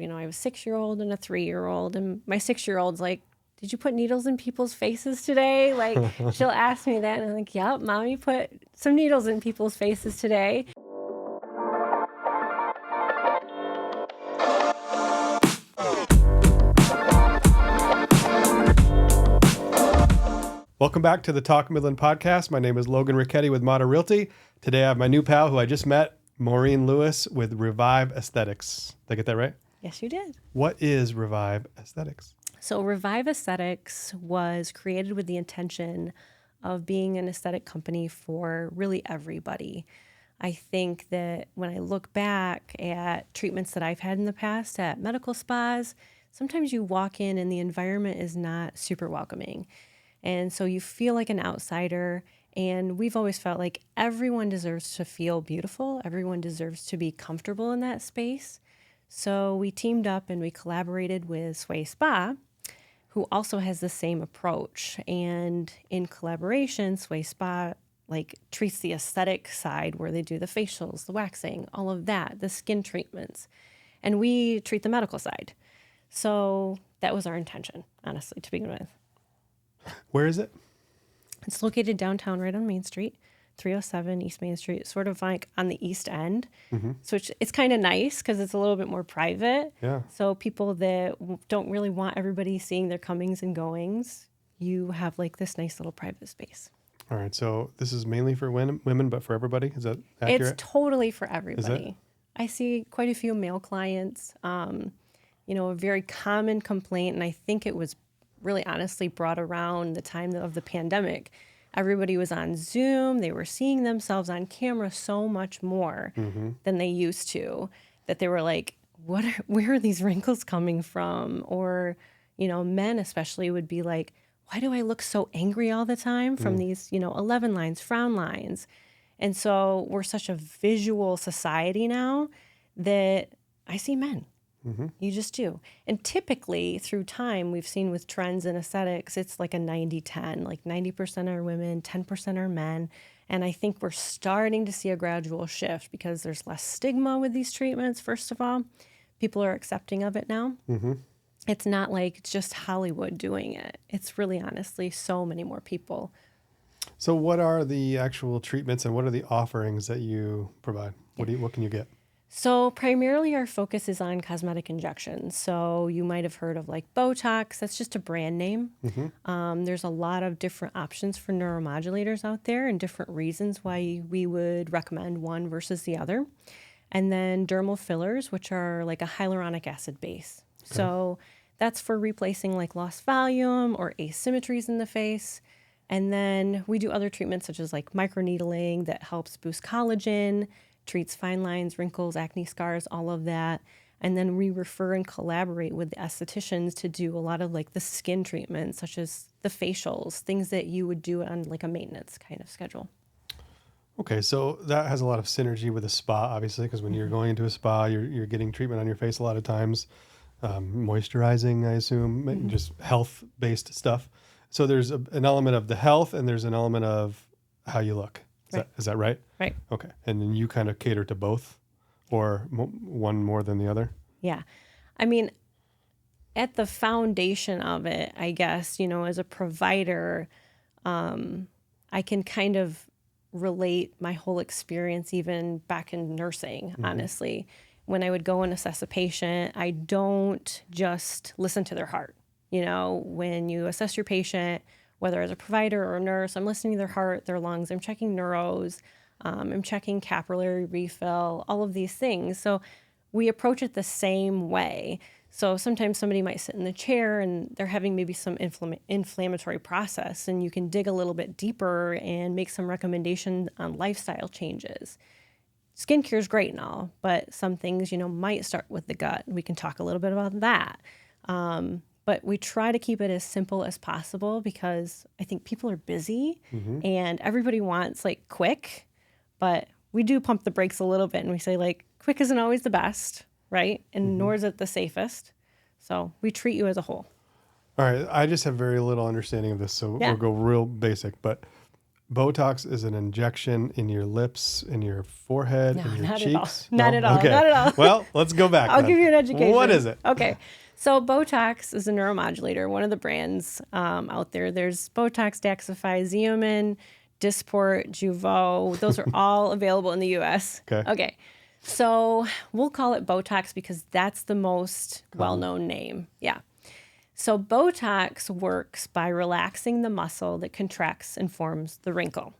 I have a 6-year-old and a 3-year-old, and my 6-year-old's like, did you put needles in people's faces today? Like, she'll ask me that, and I'm like, yep, mommy put some needles in people's faces today. Welcome back to the Talk Midland podcast. My name is Logan Richetti with Modern Realty. Today I have my new pal who I just met, Maureen Lewis with Revive Aesthetics. Did I get that right? Yes, you did. What is Revive Aesthetics? So Revive Aesthetics was created with the intention of being an aesthetic company for really everybody. I think that when I look back at treatments that I've had in the past at medical spas, sometimes you walk in and the environment is not super welcoming. And so you feel like an outsider. And we've always felt like everyone deserves to feel beautiful. Everyone deserves to be comfortable in that space. So we teamed up and we collaborated with Sway Spa, who also has the same approach. And in collaboration, Sway Spa treats the aesthetic side where they do the facials, the waxing, all of that, the skin treatments. And we treat the medical side. So that was our intention, honestly, to begin with. Where is it? It's located downtown right on Main Street, 307 East Main Street, sort of like on the east end. Mm-hmm. So it's kind of nice because it's a little bit more private. Yeah. So people that don't really want everybody seeing their comings and goings, you have like this nice little private space. All right. So this is mainly for women, but for everybody? Is that accurate? It's totally for everybody. Is it? I see quite a few male clients. A very common complaint, and I think it was really honestly brought around the time of the pandemic. Everybody was on Zoom. They were seeing themselves on camera so much more than they used to, that they were like, where are these wrinkles coming from? Or, men especially would be like, why do I look so angry all the time from these, 11 lines, frown lines? And so we're such a visual society now that I see men. Mm-hmm. You just do. And typically through time, we've seen with trends in aesthetics, it's like a 90-10, like 90% are women, 10% are men. And I think we're starting to see a gradual shift because there's less stigma with these treatments, first of all. People are accepting of it now. Mm-hmm. It's not like it's just Hollywood doing it. It's really honestly so many more people. So what are the actual treatments and what are the offerings that you provide? What can you get? So primarily our focus is on cosmetic injections. So you might have heard of like Botox. That's just a brand name. Mm-hmm. There's a lot of different options for neuromodulators out there and different reasons why we would recommend one versus the other. And then dermal fillers, which are like a hyaluronic acid base. Okay. So that's for replacing like lost volume or asymmetries in the face. And then we do other treatments such as like microneedling that helps boost collagen, treats fine lines, wrinkles, acne scars, all of that. And then we refer and collaborate with the estheticians to do a lot of like the skin treatments, such as the facials, things that you would do on like a maintenance kind of schedule. Okay, so that has a lot of synergy with a spa, obviously, because when you're going into a spa, you're getting treatment on your face a lot of times, moisturizing, I assume, just health-based stuff. So there's an element of the health and there's an element of how you look. Is that right? Right. Okay. And then you kind of cater to both or one more than the other? Yeah. I mean, at the foundation of it, I guess, as a provider, I can kind of relate my whole experience even back in nursing, honestly. When I would go and assess a patient, I don't just listen to their heart. When you assess your patient, whether as a provider or a nurse, I'm listening to their heart, their lungs, I'm checking neuros, I'm checking capillary refill, all of these things. So we approach it the same way. So sometimes somebody might sit in the chair and they're having maybe some inflammatory process, and you can dig a little bit deeper and make some recommendations on lifestyle changes. Skincare is great and all, but some things, might start with the gut. We can talk a little bit about that. But we try to keep it as simple as possible because I think people are busy and everybody wants like quick, but we do pump the brakes a little bit and we say like quick isn't always the best, right? And nor is it the safest. So we treat you as a whole. All right. I just have very little understanding of this, so we'll go real basic. But Botox is an injection in your lips, in your forehead, No, in your not cheeks? at all. Not No? at all. Okay. Not at all. Well, let's go back I'll then. give you an education. What is it? Okay. So Botox is a neuromodulator, one of the brands out there. There's Botox, Daxxify, Xeomin, Dysport, Jeuveau. Those are all available in the U.S. Okay. Okay. So we'll call it Botox because that's the most well-known name. Yeah. So Botox works by relaxing the muscle that contracts and forms the wrinkle.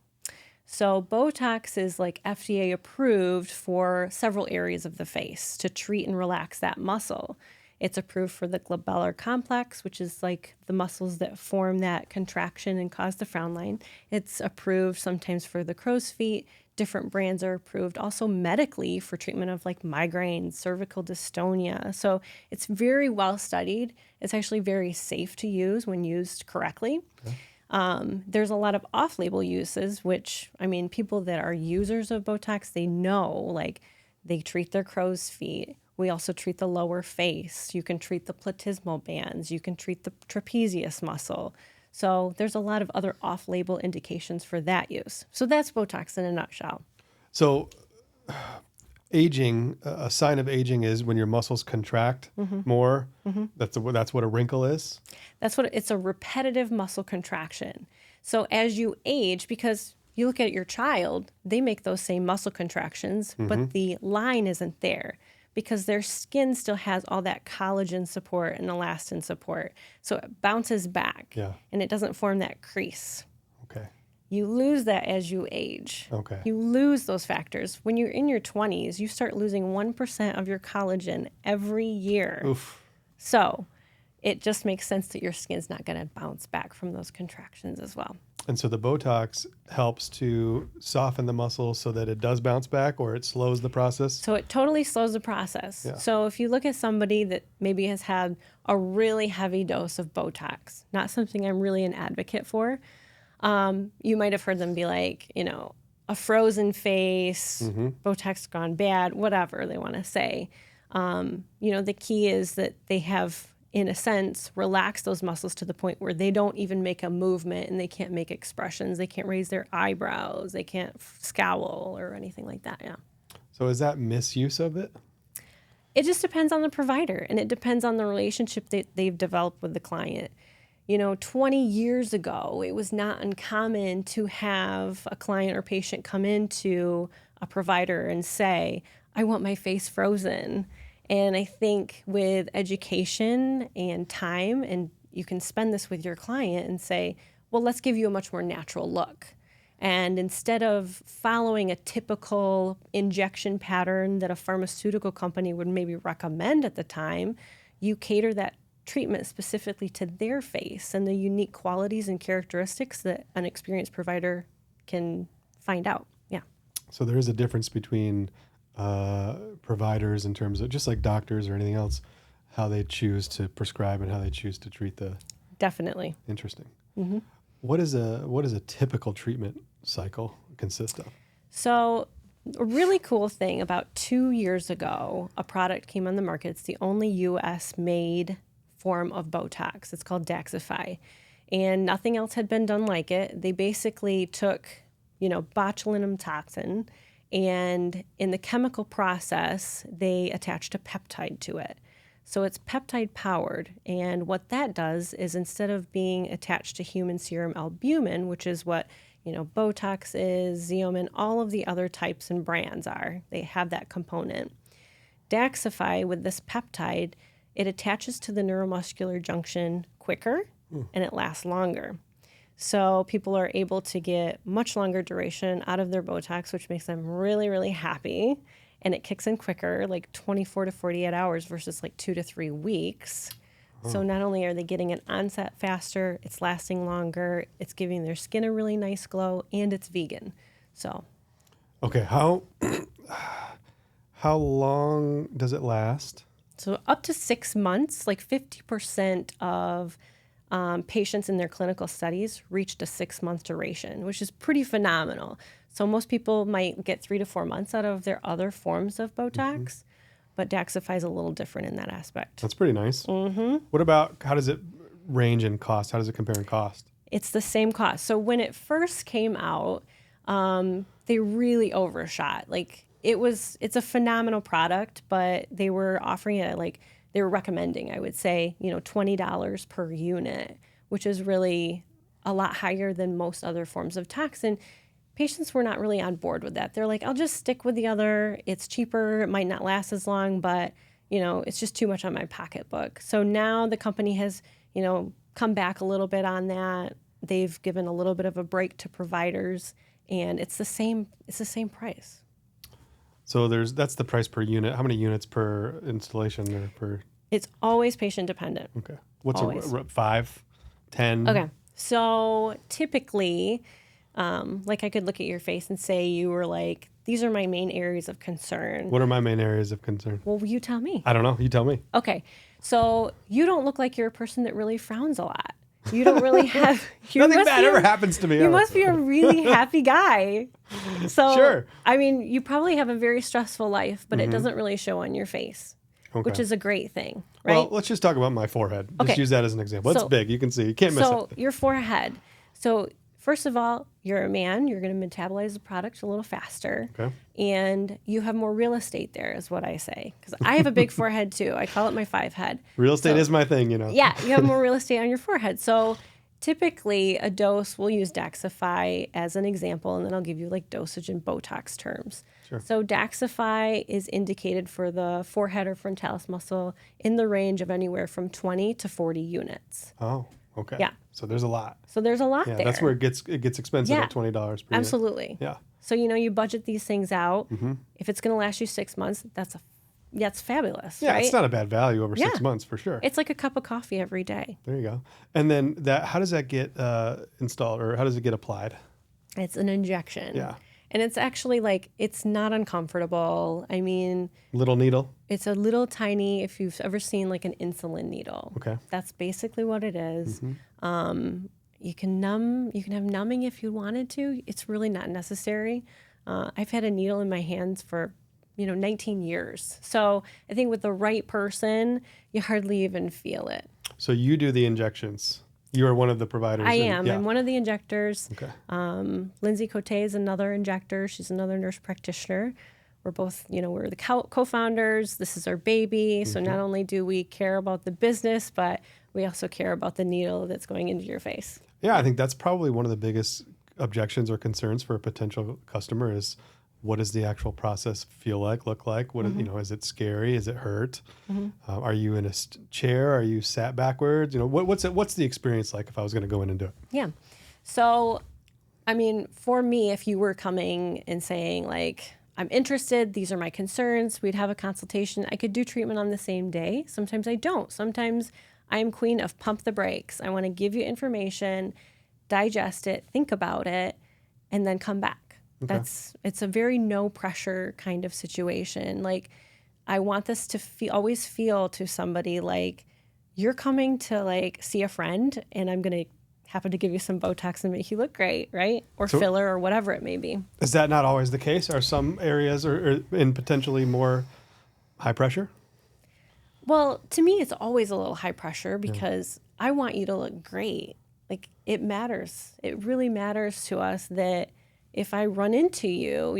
So Botox is like FDA approved for several areas of the face to treat and relax that muscle. It's approved for the glabellar complex, which is like the muscles that form that contraction and cause the frown line. It's approved sometimes for the crow's feet. Different brands are approved also medically for treatment of like migraine, cervical dystonia. So it's very well studied. It's actually very safe to use when used correctly. Okay. There's a lot of off-label uses, which, I mean, people that are users of Botox, they know, like they treat their crow's feet. We also treat the lower face. You can treat the platysmal bands. You can treat the trapezius muscle. So there's a lot of other off-label indications for that use. So that's Botox in a nutshell. So aging, a sign of aging is when your muscles contract more. That's what a wrinkle is. It's a repetitive muscle contraction. So as you age, because you look at your child, they make those same muscle contractions, but the line isn't there because their skin still has all that collagen support and elastin support. So it bounces back and it doesn't form that crease. Okay. You lose that as you age. Okay. You lose those factors. When you're in your 20s, you start losing 1% of your collagen every year. Oof. So it just makes sense that your skin's not going to bounce back from those contractions as well. And so the Botox helps to soften the muscle so that it does bounce back, or it slows the process? So it totally slows the process. Yeah. So if you look at somebody that maybe has had a really heavy dose of Botox, not something I'm really an advocate for, you might have heard them be like, you know, a frozen face, Botox gone bad, whatever they want to say. You know, the key is that they have, in a sense, relaxed those muscles to the point where they don't even make a movement and they can't make expressions. They can't raise their eyebrows. They can't scowl or anything like that. Yeah. So is that misuse of it? It just depends on the provider, and it depends on the relationship that they've developed with the client. You know, 20 years ago, it was not uncommon to have a client or patient come into a provider and say, I want my face frozen. And I think with education and time, and you can spend this with your client and say, well, let's give you a much more natural look. And instead of following a typical injection pattern that a pharmaceutical company would maybe recommend at the time, you cater that treatment specifically to their face and the unique qualities and characteristics that an experienced provider can find out. Yeah. So there is a difference between providers in terms of, just like doctors or anything else, how they choose to prescribe and how they choose to treat the... Definitely. Interesting. What is a typical treatment cycle consist of? So a really cool thing, about 2 years ago, a product came on the market. It's the only U.S. made form of Botox. It's called Daxxify. And nothing else had been done like it. They basically took, you know, botulinum toxin, and in the chemical process, they attached a peptide to it. So it's peptide powered. And what that does is, instead of being attached to human serum albumin, which is what, you know, Botox is, Xeomin, all of the other types and brands are, they have that component. Daxxify, with this peptide, it attaches to the neuromuscular junction quicker and it lasts longer. So people are able to get much longer duration out of their Botox, which makes them really, really happy. And it kicks in quicker, like 24 to 48 hours versus like 2 to 3 weeks. So not only are they getting an onset faster, it's lasting longer, it's giving their skin a really nice glow, and it's vegan. So. Okay, how long does it last? So up to 6 months, like 50% of patients in their clinical studies reached a 6-month duration, which is pretty phenomenal. So most people might get 3 to 4 months out of their other forms of Botox, but Daxxify is a little different in that aspect. That's pretty nice. What about, how does it range in cost? How does it compare in cost? It's the same cost. So when it first came out, they really overshot. Like it's a phenomenal product, but they were offering it at like, they were recommending, I would say, $20 per unit, which is really a lot higher than most other forms of toxin. Patients were not really on board with that. They're like, I'll just stick with the other. It's cheaper. It might not last as long, but it's just too much on my pocketbook. So now the company has, come back a little bit on that. They've given a little bit of a break to providers, and it's the same price. So that's the price per unit. How many units per installation or per? It's always patient dependent. Okay. What's always. 5, 10? Okay. So typically, like I could look at your face and say you were like, these are my main areas of concern. What are my main areas of concern? Well, you tell me. I don't know. You tell me. Okay. So you don't look like you're a person that really frowns a lot. You don't really have... Nothing bad ever happens to me. You must be a really happy guy. So, sure. I mean, you probably have a very stressful life, but it doesn't really show on your face, which is a great thing, right? Well, let's just talk about my forehead. Okay. Just use that as an example. It's big. You can see. You can't miss it. So your forehead. So first of all, you're a man. You're going to metabolize the product a little faster. Okay. And you have more real estate there, is what I say. Because I have a big forehead, too. I call it my 5 head. Real estate is my thing, Yeah, you have more real estate on your forehead. So typically, a dose, we'll use Daxxify as an example, and then I'll give you like dosage and Botox terms. Sure. So Daxxify is indicated for the forehead or frontalis muscle in the range of anywhere from 20 to 40 units. Oh, okay. Yeah. So there's a lot. So there's a lot there. That's where it gets expensive at $20 per unit. Absolutely. Yeah. So, you budget these things out. If it's going to last you 6 months, that's fabulous, Yeah, right? it's not a bad value over 6 months for sure. It's like a cup of coffee every day. There you go. And then how does that get installed, or how does it get applied? It's an injection. Yeah. And it's actually it's not uncomfortable. I mean, Little needle? it's a little tiny, if you've ever seen like an insulin needle. Okay. That's basically what it is. You can have numbing if you wanted to. It's really not necessary. I've had a needle in my hands for 19 years. So I think with the right person, you hardly even feel it. So you do the injections. You are one of the providers. I am. Yeah. I'm one of the injectors. Okay. Lindsay Cote is another injector. She's another nurse practitioner. We're both, we're the co-founders. This is our baby. So not only do we care about the business, but we also care about the needle that's going into your face. Yeah, I think that's probably one of the biggest objections or concerns for a potential customer is, what does the actual process feel like, look like? What is it scary? Is it hurt? Are you in a chair? Are you sat backwards? What's the experience like if I was going to go in and do it? Yeah. So, I mean, for me, if you were coming and saying like, I'm interested, these are my concerns, we'd have a consultation. I could do treatment on the same day. Sometimes I don't. Sometimes I'm queen of pump the brakes. I want to give you information, digest it, think about it, and then come back. Okay. It's a very no pressure kind of situation. Like, I want this to always feel to somebody like you're coming to like see a friend, and I'm going to happen to give you some Botox and make you look great, right? Or filler or whatever it may be. Is that not always the case? Are some areas or in potentially more high pressure? Well, to me, it's always a little high pressure because I want you to look great. Like, it matters. It really matters to us that if I run into you,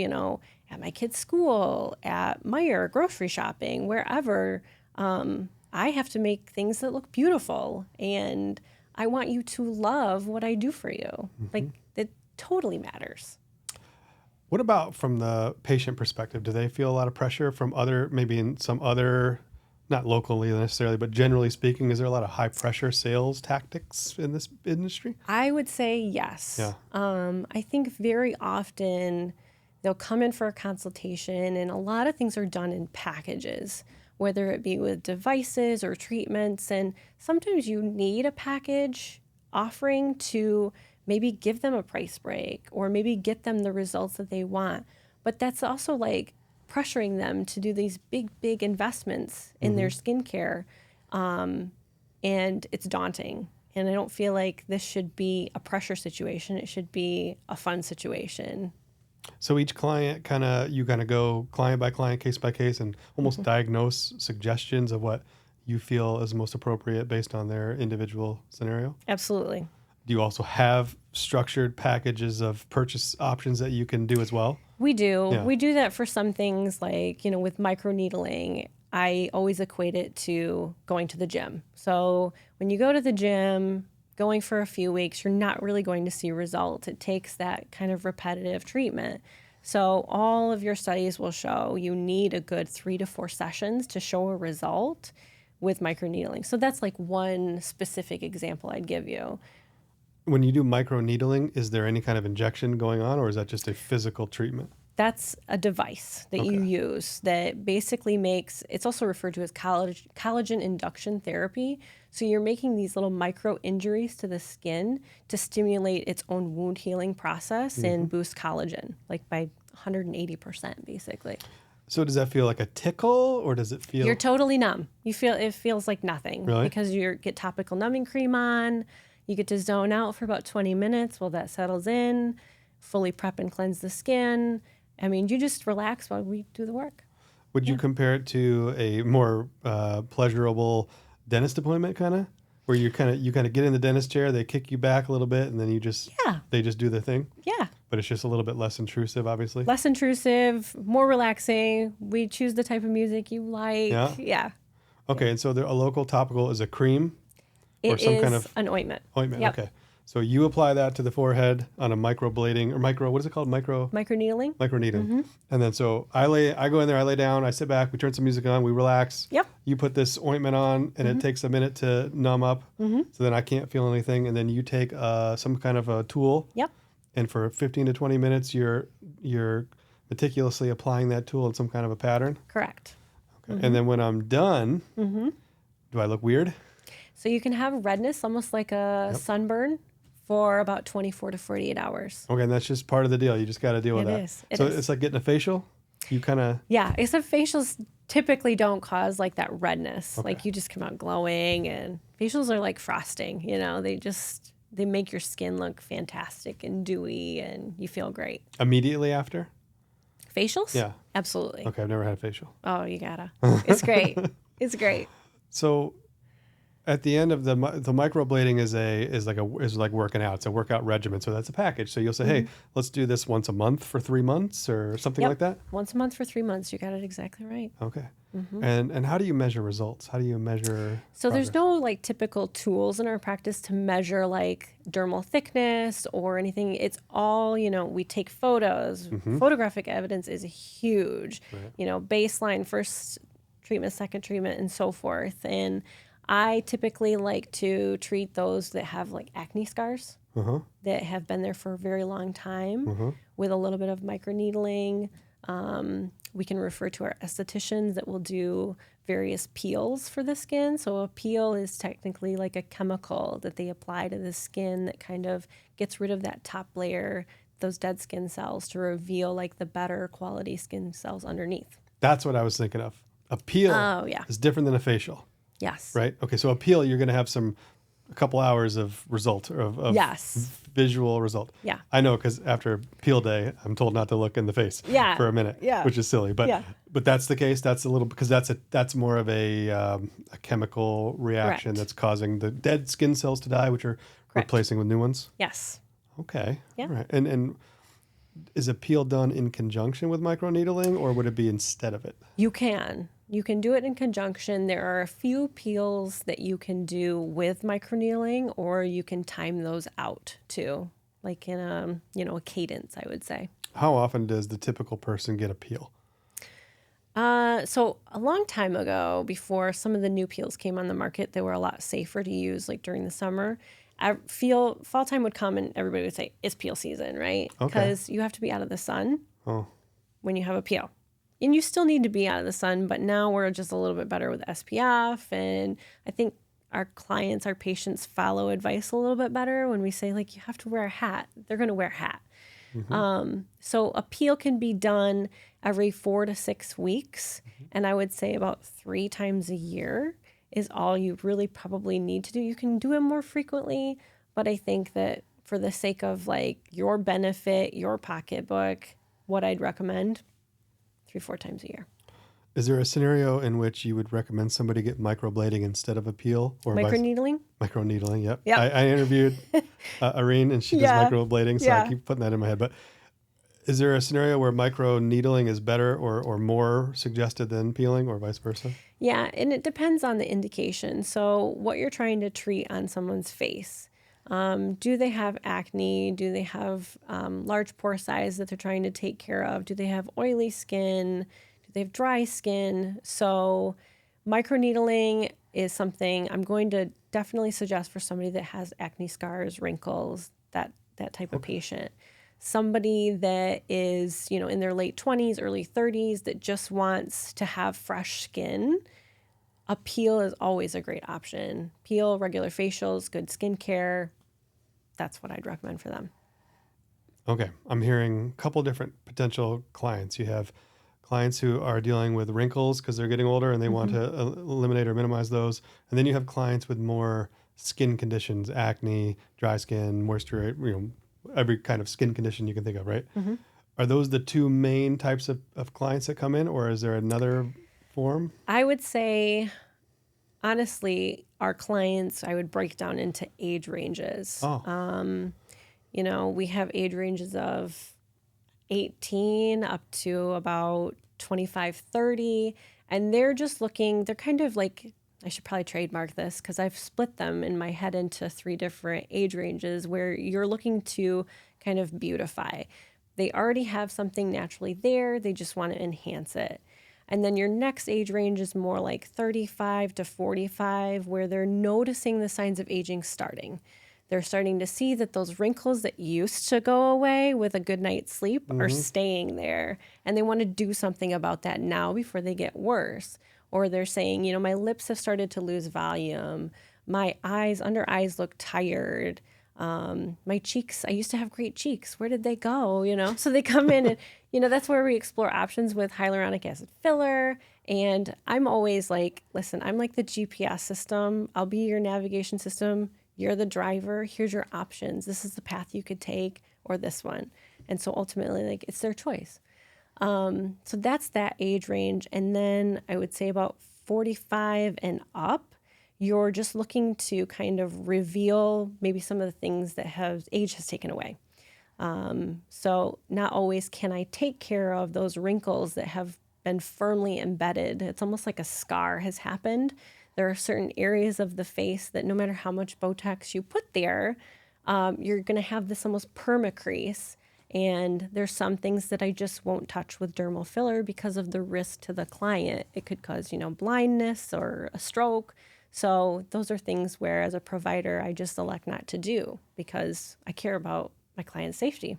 at my kid's school, at Meijer, grocery shopping, wherever, I have to make things that look beautiful. And I want you to love what I do for you. Like, it totally matters. What about from the patient perspective? Do they feel a lot of pressure from maybe in some other, not locally necessarily, but generally speaking, is there a lot of high pressure sales tactics in this industry? I would say yes. Yeah. I think very often they'll come in for a consultation, and a lot of things are done in packages, whether it be with devices or treatments. And sometimes you need a package offering to maybe give them a price break or maybe get them the results that they want. But that's also like pressuring them to do these big, big investments in their skincare. And it's daunting. And I don't feel like this should be a pressure situation. It should be a fun situation. So each client you go client by client, case by case, and almost diagnose suggestions of what you feel is most appropriate based on their individual scenario? Absolutely. Do you also have structured packages of purchase options that you can do as well? We do. Yeah. We do that for some things like, with microneedling, I always equate it to going to the gym. So when you go to the gym, going for a few weeks, you're not really going to see results. It takes that kind of repetitive treatment. So all of your studies will show you need a good 3 to 4 sessions to show a result with microneedling. So that's like one specific example I'd give you. When you do microneedling, is there any kind of injection going on, or is that just a physical treatment? That's a device that you Okay. use that basically it's also referred to as collagen induction therapy. So you're making these little micro injuries to the skin to stimulate its own wound healing process and boost collagen, like by 180%, basically. So does that feel like a tickle, or does it feel You're totally numb. It feels like nothing really? because you get topical numbing cream on. You get to zone out for about 20 minutes while that settles in, fully prep and cleanse the skin. I mean, you just relax while we do the work. Would you compare it to a more pleasurable dentist appointment, kind of, where you kind of get in the dentist chair, they kick you back a little bit, and then they just do their thing, Yeah. but it's just a little bit less intrusive, obviously. Less intrusive, more relaxing. We choose the type of music you like. Yeah? Yeah. Okay, and so a local topical is a cream or It some is kind of an ointment. ointment. Yep. Okay, so you apply that to the forehead on a microblading or what is it called? Microneedling. Microneedling. And then so I go in there, I lay down, I sit back, we turn some music on, we relax. Yep. You put this ointment on, and it takes a minute to numb up, so then I can't feel anything. And then you take some kind of a tool, Yep. and for 15 to 20 minutes, you're meticulously applying that tool in some kind of a pattern. Correct. Okay. And then when I'm done, do I look weird? So you can have redness, almost like a sunburn, for about 24 to 48 hours. Okay, and that's just part of the deal. You just got to deal with It that. is. It So is. it's like getting a facial. You kind of Yeah, except facials typically don't cause like that redness. Okay. Like you just come out glowing, and facials are like frosting, they make your skin look fantastic and dewy, and you feel great. immediately after. Facials? Yeah. Absolutely. Okay, I've never had a facial. Oh, you gotta. It's great. It's great. So at the end of the microblading is like working out. It's a workout regimen. So that's a package. So you'll say, hey, let's do this once a month for 3 months or something Yep. like that. Once a month for 3 months. You got it exactly right. Okay. And how do you measure results? How do you measure So there's progress? no like typical tools in our practice to measure like dermal thickness or anything. It's all, we take photos. Photographic evidence is huge. Right. Baseline, first treatment, second treatment, and so forth. And I typically like to treat those that have like acne scars that have been there for a very long time with a little bit of microneedling. We can refer to our estheticians that will do various peels for the skin. So a peel is technically like a chemical that they apply to the skin that kind of gets rid of that top layer, those dead skin cells, to reveal like the better quality skin cells underneath. That's what I was thinking of. A peel Oh, yeah. is different than a facial, Yes. right? Okay, so a peel, you're going to have a couple hours of result of Yes. visual result. Yeah. I know, because after peel day, I'm told not to look in the face Yeah. for a minute, Yeah. which is silly. But Yeah. but that's the case. That's a little because that's more of a chemical reaction Correct. that's causing the dead skin cells to die, which are Correct. replacing with new ones. Yes. Okay. Yeah. All right. And is a peel done in conjunction with microneedling, or would it be instead of it? You can. You can do it in conjunction. There are a few peels that you can do with microneedling, or you can time those out too, like in a cadence, I would say. How often does the typical person get a peel? So a long time ago, before some of the new peels came on the market, they were a lot safer to use, like during the summer. I feel fall time would come and everybody would say, it's peel season, right? Okay. Because you have to be out of the sun Oh, when you have a peel. And you still need to be out of the sun, but now we're just a little bit better with SPF. And I think our clients, our patients follow advice a little bit better when we say, like, you have to wear a hat. They're going to wear a hat. So a peel can be done every 4 to 6 weeks. And I would say about 3 times a year is all you really probably need to do. You can do it more frequently, but I think that for the sake of like your benefit, your pocketbook, what I'd recommend, 3-4 times a year. Is there a scenario in which you would recommend somebody get microblading instead of a peel or vice Microneedling? microneedling? Yep. Yep. I interviewed Irene and she does Yeah. microblading, so I Yeah. keep putting that in my head. But is there a scenario where microneedling is better or more suggested than peeling or vice versa? Yeah, and it depends on the indication. So, what you're trying to treat on someone's face. Do they have acne? Do they have large pore size that they're trying to take care of? Do they have oily skin? Do they have dry skin? So, microneedling is something I'm going to definitely suggest for somebody that has acne scars, wrinkles, that type of patient. Somebody that is, in their late 20s, early 30s that just wants to have fresh skin, a peel is always a great option. Peel, regular facials, good skincare. That's what I'd recommend for them. Okay. I'm hearing a couple different potential clients. You have clients who are dealing with wrinkles because they're getting older and they want to eliminate or minimize those. And then you have clients with more skin conditions, acne, dry skin, moisture, every kind of skin condition you can think of, right? Are those the two main types of clients that come in, or is there another form? I would say, honestly, our clients, I would break down into age ranges. Oh, We have age ranges of 18 up to about 25, 30. And they're just looking, they're kind of like, I should probably trademark this because I've split them in my head into 3 different age ranges where you're looking to kind of beautify. They already have something naturally there, they just want to enhance it. And then your next age range is more like 35 to 45, where they're noticing the signs of aging starting. They're starting to see that those wrinkles that used to go away with a good night's sleep are staying there. And they want to do something about that now before they get worse. Or they're saying, my lips have started to lose volume. My under eyes look tired. My cheeks, I used to have great cheeks. Where did they go? So they come in and, that's where we explore options with hyaluronic acid filler. And I'm always like, listen, I'm like the GPS system. I'll be your navigation system. You're the driver. Here's your options. This is the path you could take or this one. And so ultimately, like, it's their choice. So that's that age range. And then I would say about 45 and up, you're just looking to kind of reveal maybe some of the things that age has taken away. So not always can I take care of those wrinkles that have been firmly embedded. It's almost like a scar has happened. There are certain areas of the face that no matter how much Botox you put there, you're going to have this almost perma-crease. And there's some things that I just won't touch with dermal filler because of the risk to the client. It could cause, blindness or a stroke. So those are things where as a provider, I just elect not to do because I care about my client's safety.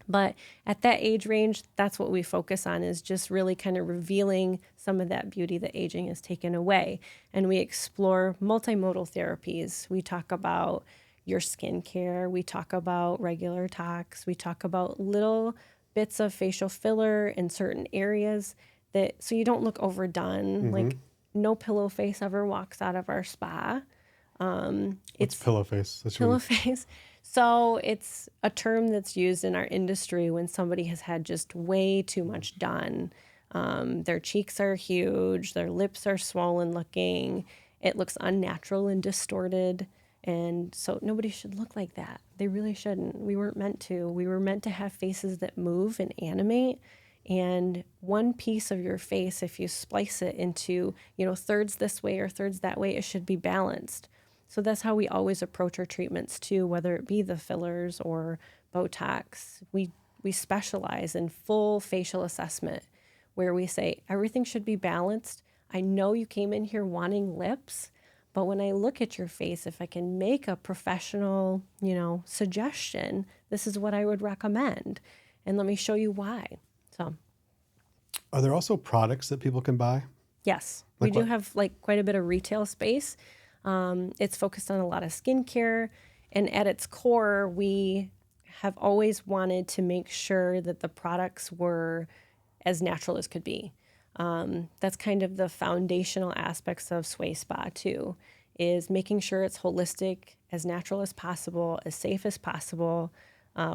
But at that age range, that's what we focus on, is just really kind of revealing some of that beauty that aging has taken away. And we explore multimodal therapies. We talk about your skincare. We talk about regular tox. We talk about little bits of facial filler in certain areas so you don't look overdone. Like no pillow face ever walks out of our spa. It's pillow face. Pillow face. So it's a term that's used in our industry when somebody has had just way too much done. Their cheeks are huge, their lips are swollen looking, it looks unnatural and distorted. And so nobody should look like that. They really shouldn't. We weren't meant to. We were meant to have faces that move and animate. And one piece of your face, if you splice it into, thirds this way or thirds that way, it should be balanced. So that's how we always approach our treatments too, whether it be the fillers or Botox. We specialize in full facial assessment where we say everything should be balanced. I know you came in here wanting lips, but when I look at your face, if I can make a professional, suggestion, this is what I would recommend. And let me show you why. So, Are there also products that people can buy? yes, Like we do what? have quite a bit of retail space. It's focused on a lot of skincare, and at its core, we have always wanted to make sure that the products were as natural as could be. That's kind of the foundational aspects of Sway Spa too, is making sure it's holistic, as natural as possible, as safe as possible.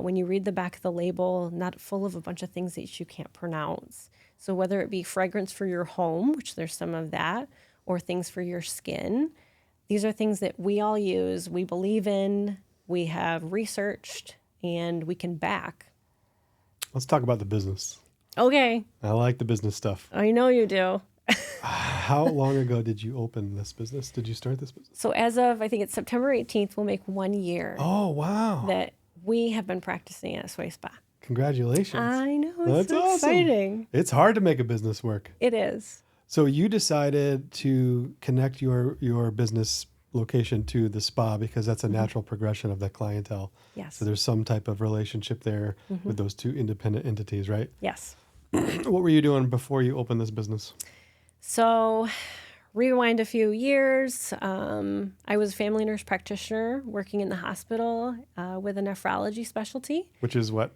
When you read the back of the label, not full of a bunch of things that you can't pronounce. So whether it be fragrance for your home, which there's some of that, or things for your skin, these are things that we all use, we believe in, we have researched, and we can back. Let's talk about the business. Okay. I like the business stuff. I know you do. How long ago did you open this business? Did you start this business? So as of, I think it's September 18th, we'll make 1 year Oh, wow. that we have been practicing at Sway Spa. Congratulations. I know, it's That's so awesome. exciting. It's hard to make a business work. It is. So you decided to connect your business location to the spa because that's a natural progression of the clientele. Yes. So there's some type of relationship there with those two independent entities, right? Yes. What were you doing before you opened this business? So rewind a few years. I was a family nurse practitioner working in the hospital with a nephrology specialty, Which is what?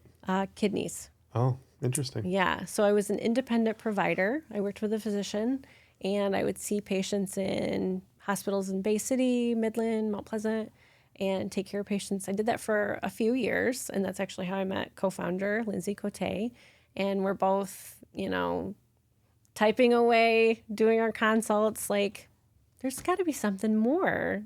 kidneys. Oh, interesting. Yeah. So I was an independent provider. I worked with a physician, and I would see patients in hospitals in Bay City, Midland, Mount Pleasant, and take care of patients. I did that for a few years, and that's actually how I met co-founder Lindsay Cote. And we're both, typing away, doing our consults, like, there's got to be something more.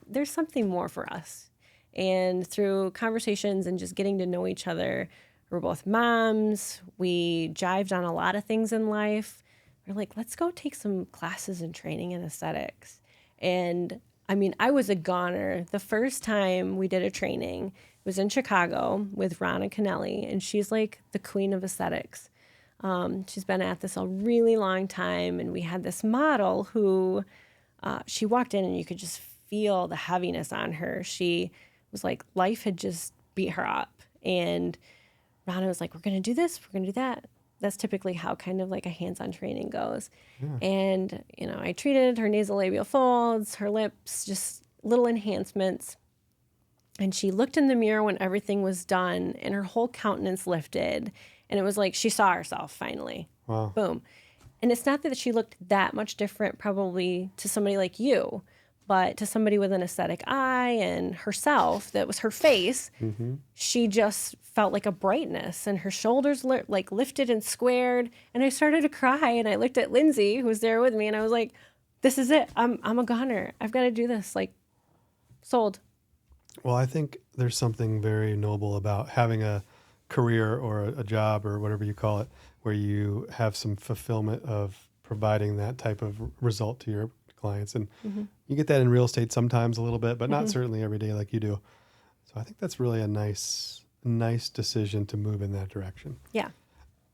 There's something more for us. And through conversations and just getting to know each other, we're both moms. We jived on a lot of things in life. We're like, let's go take some classes and training in aesthetics. And I mean, I was a goner. The first time we did a training was in Chicago with Ronna Kennelly, and she's like the queen of aesthetics. She's been at this a really long time, and we had this model who she walked in and you could just feel the heaviness on her. She was like, life had just beat her up. And Ronna was like, we're going to do this, we're going to do that. That's typically how kind of like a hands-on training goes. Yeah. And, I treated her nasolabial folds, her lips, just little enhancements. And she looked in the mirror when everything was done, and her whole countenance lifted. And it was like she saw herself finally. Wow. Boom. And it's not that she looked that much different probably to somebody like you, but to somebody with an aesthetic eye and herself, that was her face, she just felt like a brightness, and her shoulders lifted and squared. And I started to cry, and I looked at Lindsay, who was there with me, and I was like, this is it. I'm a goner. I've got to do this. Like, sold. Well, I think there's something very noble about having a career or a job or whatever you call it, where you have some fulfillment of providing that type of result to your clients. And you get that in real estate sometimes a little bit, but not certainly every day like you do. So I think that's really a nice decision to move in that direction. Yeah.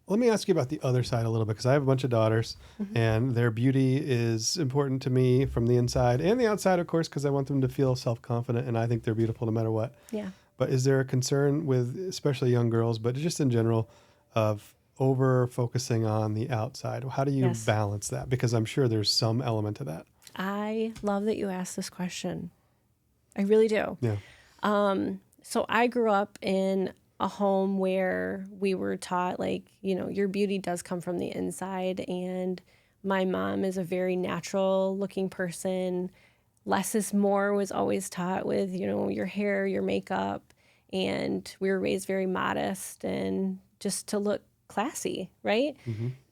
Let me ask you about the other side a little bit, because I have a bunch of daughters and their beauty is important to me from the inside and the outside, of course, because I want them to feel self-confident, and I think they're beautiful no matter what. Yeah. But is there a concern with, especially young girls, but just in general, of over focusing on the outside? How do you balance that? Because I'm sure there's some element to that. I love that you asked this question. I really do. Yeah. So I grew up in a home where we were taught, like, your beauty does come from the inside. And my mom is a very natural looking person. Less is more was always taught with, your hair, your makeup. And we were raised very modest and just to look classy, right?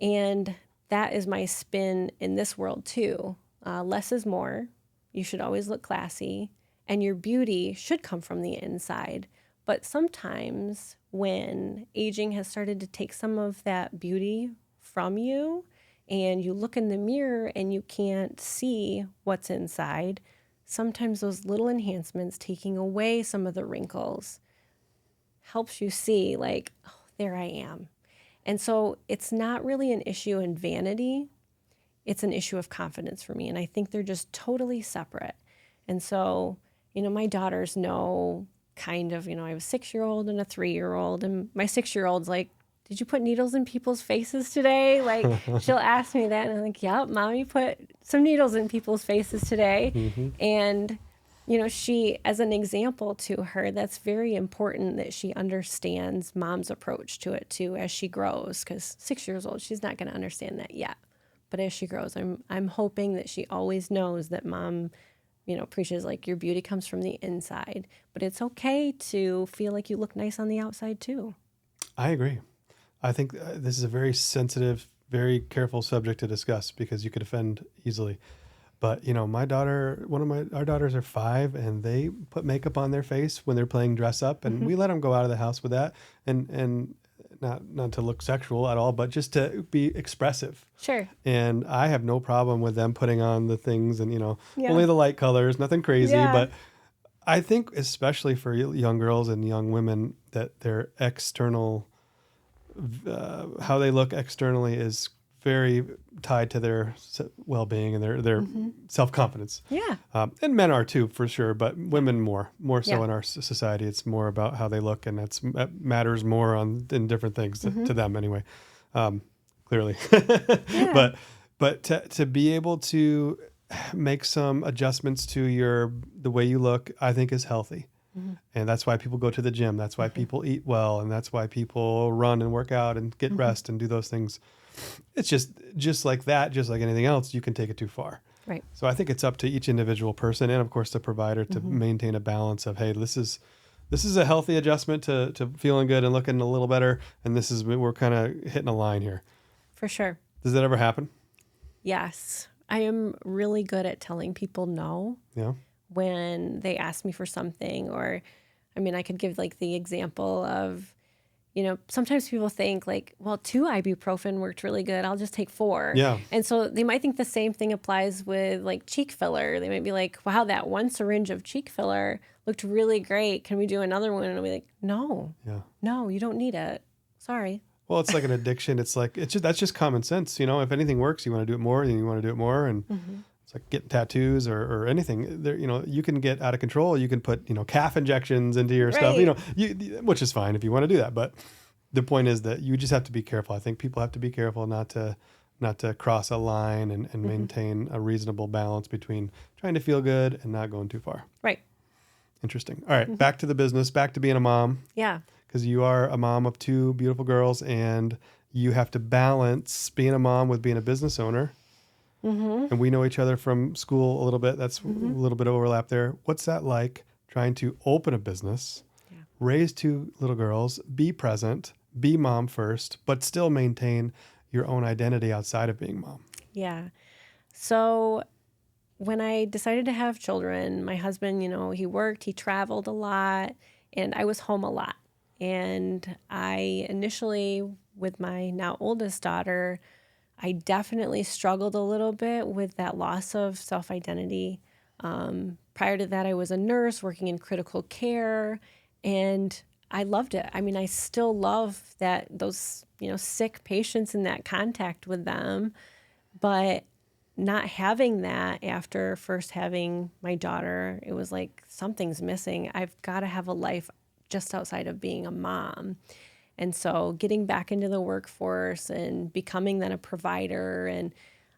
And that is my spin in this world too. Less is more. You should always look classy. And your beauty should come from the inside. But sometimes when aging has started to take some of that beauty from you, and you look in the mirror and you can't see what's inside, sometimes those little enhancements, taking away some of the wrinkles, helps you see, like, oh, there I am. And so it's not really an issue in vanity. It's an issue of confidence for me. And I think they're just totally separate. And so, my daughters know kind of, I have a 6-year-old and a 3-year-old. And my 6-year-old's like, did you put needles in people's faces today? Like, she'll ask me that. And I'm like, yep, Mommy put some needles in people's faces today. And, she, as an example to her, that's very important that she understands Mom's approach to it too as she grows. Because 6 years old, she's not going to understand that yet. But as she grows, I'm hoping that she always knows that Mom preaches like your beauty comes from the inside, but it's okay to feel like you look nice on the outside too. I agree. I think this is a very sensitive, very careful subject to discuss because you could offend easily. But my daughter, our daughters are 5, and they put makeup on their face when they're playing dress up, and we let them go out of the house with that, and not to look sexual at all, but just to be expressive. Sure. And I have no problem with them putting on the things, and Yeah. only the light colors, nothing crazy. Yeah. But I think especially for young girls and young women that their external, how they look externally is very tied to their well-being and their self-confidence. Yeah. And men are too, for sure, but women more so Yeah. in our society. It's more about how they look, and that matters more in different things to them anyway. Clearly, Yeah. but to be able to make some adjustments to the way you look, I think is healthy. And that's why people go to the gym. That's why people eat well, and that's why people run and work out and get rest and do those things. It's just like that, just like anything else, you can take it too far. Right. So I think it's up to each individual person and of course the provider to maintain a balance of, hey, this is a healthy adjustment to feeling good and looking a little better, and we're kind of hitting a line here. For sure. Does that ever happen? Yes. I am really good at telling people no Yeah. when they ask me for something. Or, I could give like the example of, sometimes people think like, well, 2 ibuprofen worked really good. I'll just take 4. Yeah. And so they might think the same thing applies with like cheek filler. They might be like, wow, that 1 syringe of cheek filler looked really great. Can we do another one? And I'll be like, no, you don't need it. Sorry. Well, it's like an addiction. That's just common sense. If anything works, you want to do it more, then you want to do it more. And it's like getting tattoos or anything there, you can get out of control. You can put, calf injections into your stuff, which is fine if you want to do that. But the point is that you just have to be careful. I think people have to be careful not to cross a line and maintain a reasonable balance between trying to feel good and not going too far. Right. Interesting. All right. Back to the business, back to being a mom. Yeah. Because you are a mom of 2 beautiful girls, and you have to balance being a mom with being a business owner. And we know each other from school a little bit. That's a little bit of overlap there. What's that like, trying to open a business, raise 2 little girls, be present, be mom first, but still maintain your own identity outside of being mom? Yeah. So when I decided to have children, my husband, he worked, he traveled a lot, and I was home a lot. And I initially, with my now oldest daughter, I definitely struggled a little bit with that loss of self-identity. Prior to that, I was a nurse working in critical care, and I loved it. I still love those sick patients and that contact with them, but not having that after first having my daughter, it was like something's missing. I've got to have a life just outside of being a mom. And so getting back into the workforce and becoming then a provider, and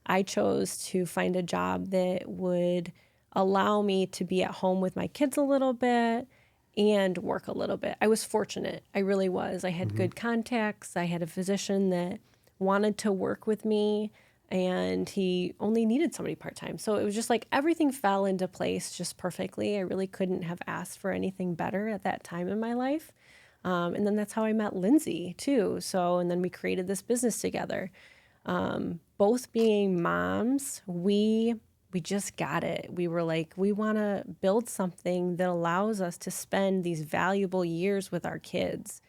I chose to find a job that would allow me to be at home with my kids a little bit and work a little bit. I was fortunate. I really was. I had good contacts. I had a physician that wanted to work with me, and he only needed somebody part-time. So it was just like everything fell into place just perfectly. I really couldn't have asked for anything better at that time in my life. And then that's how I met Lindsay too. And then we created this business together. Both being moms, we just got it. We were like, we want to build something that allows us to spend these valuable years with our kids.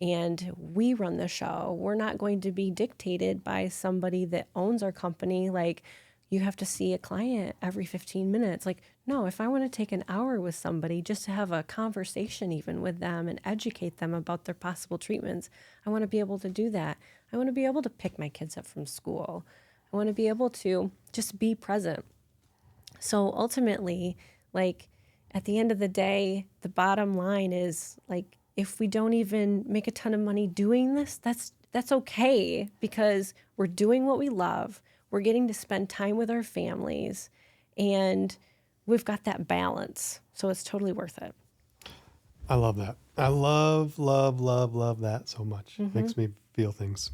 And we run the show. We're not going to be dictated by somebody that owns our company. Like, you have to see a client every 15 minutes. Like, no, if I want to take an hour with somebody just to have a conversation even with them and educate them about their possible treatments, I want to be able to do that. I want to be able to pick my kids up from school. I want to be able to just be present. So ultimately, like, at the end of the day, the bottom line is, like, if we don't even make a ton of money doing this, that's okay, because we're doing what we love. We're getting to spend time with our families, and we've got that balance. So it's totally worth it. I love that. I love that so much. Makes me feel things.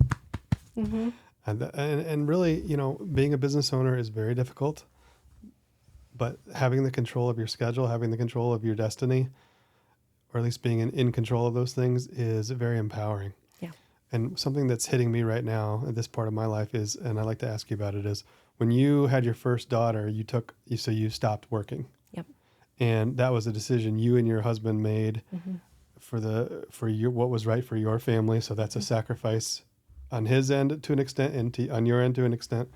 And really, being a business owner is very difficult, but having the control of your schedule, having the control of your destiny, or at least being in control of those things is very empowering. Yeah. And something that's hitting me right now at this part of my life is, and I'd like to ask you about it, is when you had your first daughter, you stopped working. Yep. And that was a decision you and your husband made for your what was right for your family. So that's a sacrifice on his end to an extent, and on your end to an extent,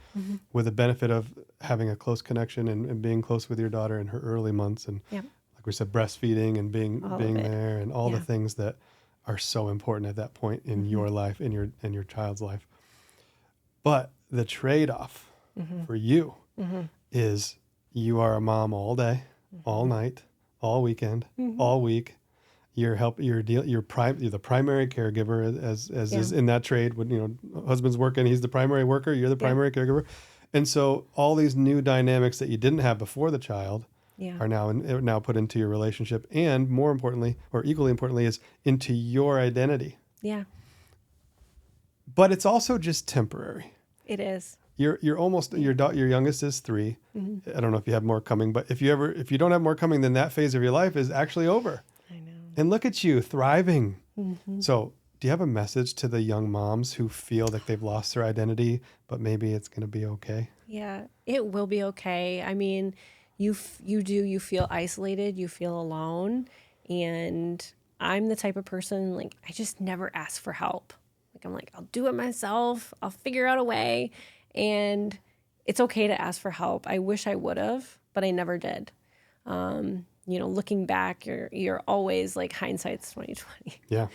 with the benefit of having a close connection and being close with your daughter in her early months, and Yep. like we said, breastfeeding and being there, and all the Yeah. things that are so important at that point in your life, in your child's life. But the trade-off for you is you are a mom all day, all night, all weekend, all week. You're the primary caregiver, as is in that trade. When husband's working, he's the primary worker. You're the primary caregiver, and so all these new dynamics that you didn't have before the child are now put into your relationship, and more importantly, or equally importantly, is into your identity. Yeah. But it's also just temporary. It is. You're almost your youngest is 3. I don't know if you have more coming, but if you don't have more coming, then that phase of your life is actually over. I know. And look at you thriving. So do you have a message to the young moms who feel like they've lost their identity, but maybe it's going to be okay? Yeah, it will be okay. I mean, you feel isolated, you feel alone, and I'm the type of person, like, I just never ask for help. Like, I'm like, I'll do it myself. I'll figure out a way. And it's okay to ask for help. I wish I would have, but I never did. Looking back, you're always like, hindsight's 2020. Yeah.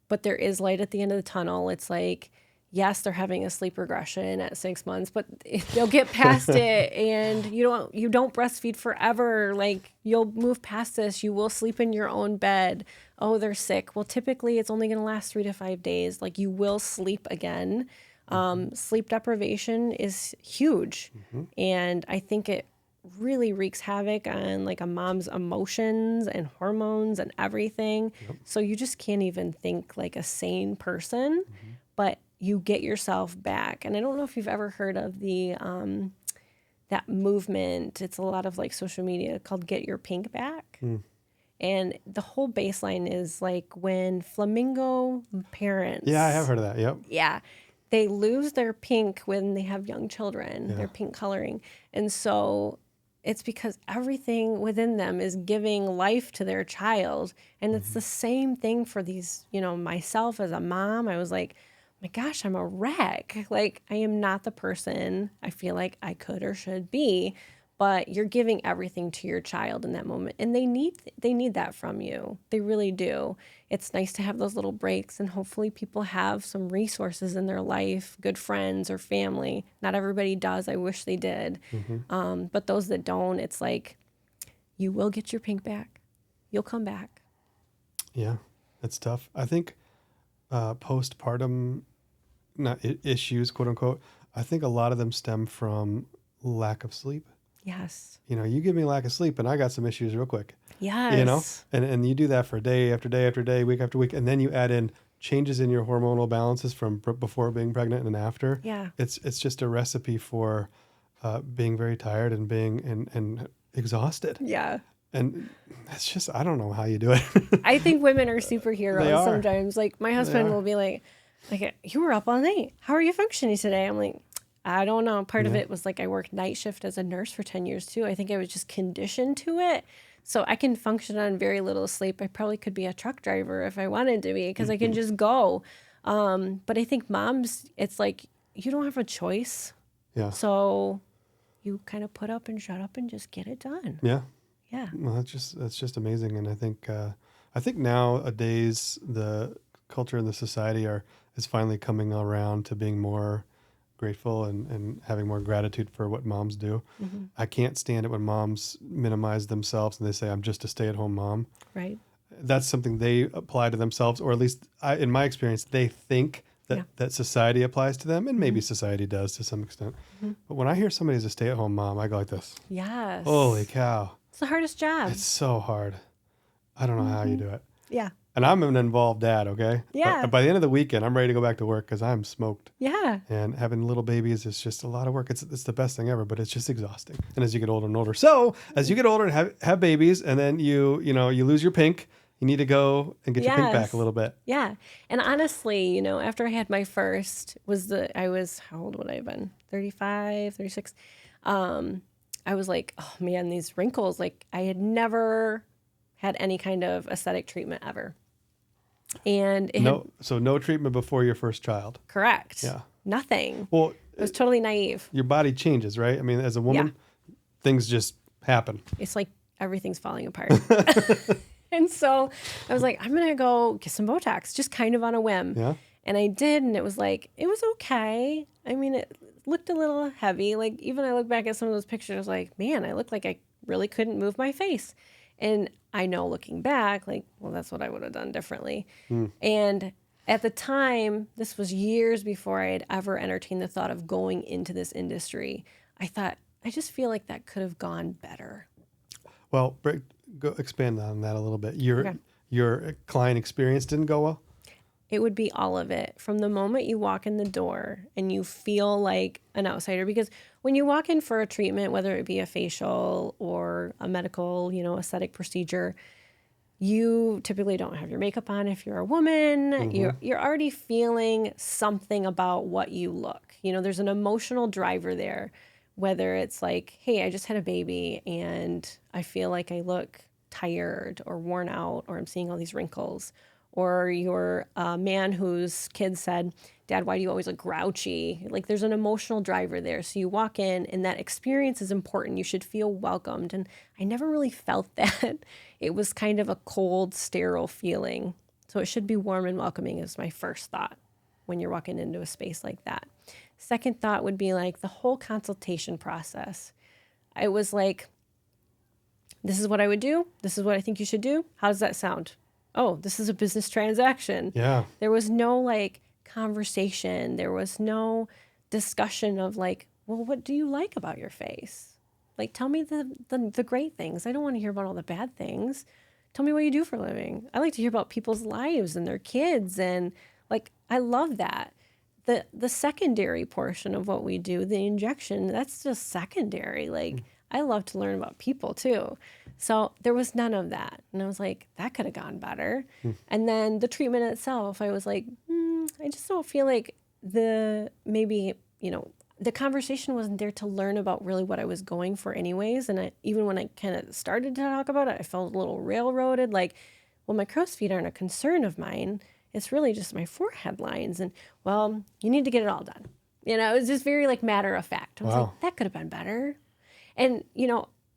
But there is light at the end of the tunnel. It's like, yes, they're having a sleep regression at 6 months, but they'll get past it, and you don't breastfeed forever. Like, you'll move past this. You will sleep in your own bed. Oh, they're sick. Well, typically it's only going to last 3 to 5 days. Like, you will sleep again. Sleep deprivation is huge. And I think it really wreaks havoc on like a mom's emotions and hormones and everything. So you just can't even think like a sane person, but you get yourself back. And I don't know if you've ever heard of the that movement. It's a lot of like social media called Get Your Pink Back. And the whole baseline is like when flamingo parents. Yeah, I have heard of that. Yep. Yeah. They lose their pink when they have young children, their pink coloring. And so it's because everything within them is giving life to their child. And it's the same thing for these, myself as a mom. I was like, my gosh, I'm a wreck. Like, I am not the person I feel like I could or should be, but you're giving everything to your child in that moment. And they need that from you. They really do. It's nice to have those little breaks, and hopefully people have some resources in their life, good friends or family. Not everybody does. I wish they did. But those that don't, it's like, you will get your pink back. You'll come back. Yeah, that's tough. I think postpartum issues, quote unquote, I think a lot of them stem from lack of sleep. Yes. You give me lack of sleep and I got some issues real quick. Yes. And you do that for day after day after day, week after week. And then you add in changes in your hormonal balances from before being pregnant and after. Yeah. It's just a recipe for being very tired and being and exhausted. Yeah. And that's just, I don't know how you do it. I think women are superheroes They are. sometimes. Like, my husband will be like, you were up all night. How are you functioning today? I'm like, I don't know. Part of it was like I worked night shift as a nurse for 10 years too. I think I was just conditioned to it. So I can function on very little sleep. I probably could be a truck driver if I wanted to be, because I can just go. But I think moms, it's like you don't have a choice. Yeah. So you kind of put up and shut up and just get it done. Yeah. Yeah. Well, that's just amazing. And I think nowadays the culture and the society is finally coming around to being more grateful and having more gratitude for what moms do. I can't stand it when moms minimize themselves and they say, I'm just a stay-at-home mom. Right. That's something they apply to themselves, or at least in my experience, they think that society applies to them, and maybe society does to some extent. But when I hear somebody's a stay-at-home mom, I go like this. Yes. Holy cow. It's the hardest job. It's so hard. I don't know how you do it. Yeah. And I'm an involved dad, okay? Yeah. By the end of the weekend, I'm ready to go back to work because I'm smoked. Yeah. And having little babies is just a lot of work. It's the best thing ever, but it's just exhausting. And as you get older and older. So as you get older and have babies, and then you lose your pink, you need to go and get your pink back a Yes. little bit. Yeah. And honestly, after I had my first, I was, how old would I have been? 35, 36. I was like, oh man, these wrinkles, like I had never had any kind of aesthetic treatment ever. And No treatment before your first child. Correct. Yeah. Nothing. Well, It was totally naive. your body changes, right? I mean, as a woman, things just happen. It's like everything's falling apart. And so I was like, I'm going to go get some Botox, just kind of on a whim. Yeah. And I did, and it was okay. I mean, it looked a little heavy. Like, even I look back at some of those pictures, I was like, man, I looked like I really couldn't move my face. And I know looking back, like, well, that's what I would have done differently. And at the time, this was years before I had ever entertained the thought of going into this industry. I thought, I just feel like that could have gone better. Well, go expand on that a little bit. Okay. Your client experience didn't go well? It would be all of it from the moment you walk in the door and you feel like an outsider. Because when you walk in for a treatment, whether it be a facial or a medical, aesthetic procedure, you typically don't have your makeup on if you're a woman. Mm-hmm. You're already feeling something about what you look. There's an emotional driver there, whether it's like, hey, I just had a baby and I feel like I look tired or worn out, or I'm seeing all these wrinkles. Or you're a man whose kid said, Dad, why do you always look grouchy? Like, there's an emotional driver there. So you walk in, and that experience is important. You should feel welcomed. And I never really felt that. It was kind of a cold, sterile feeling. So it should be warm and welcoming is my first thought when you're walking into a space like that. Second thought would be like the whole consultation process. I was like, this is what I would do. This is what I think you should do. How does that sound? Oh, this is a business transaction. Yeah. There was no conversation. There was no discussion of well, what do you like about your face? Like, tell me the great things. I don't want to hear about all the bad things. Tell me what you do for a living. I like to hear about people's lives and their kids. And I love that. The secondary portion of what we do, the injection, that's just secondary. I love to learn about people too. So there was none of that. And I was like, that could have gone better. And then the treatment itself, I was like, I just don't feel like the conversation wasn't there to learn about really what I was going for anyways. And even when I kind of started to talk about it, I felt a little railroaded. Well, my crow's feet aren't a concern of mine. It's really just my forehead lines. And, well, you need to get it all done. It was just very matter of fact. I was like, that could have been better. And,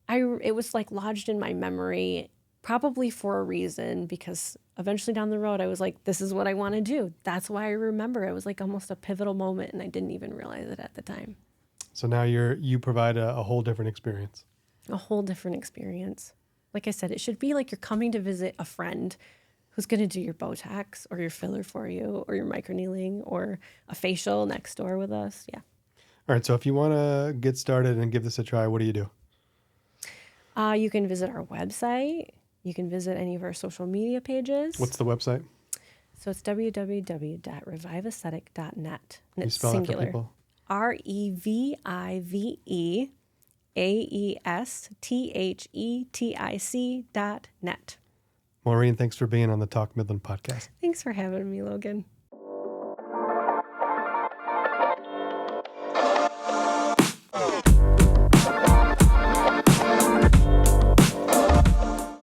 it was lodged in my memory probably for a reason, because eventually down the road I was like, this is what I want to do. That's why I remember it was almost a pivotal moment, and I didn't even realize it at the time. So now you provide a whole different experience. A whole different experience. Like I said, it should be like you're coming to visit a friend who's going to do your Botox or your filler for you, or your microneedling, or a facial next door with us. Yeah. All right. So if you want to get started and give this a try, what do you do? You can visit our website. You can visit any of our social media pages. What's the website? So it's www.reviveaesthetic.net. And it's spell singular. That for people? REVIVEAESTHETIC.net. Maureen, thanks for being on the Talk Midland podcast. Thanks for having me, Logan.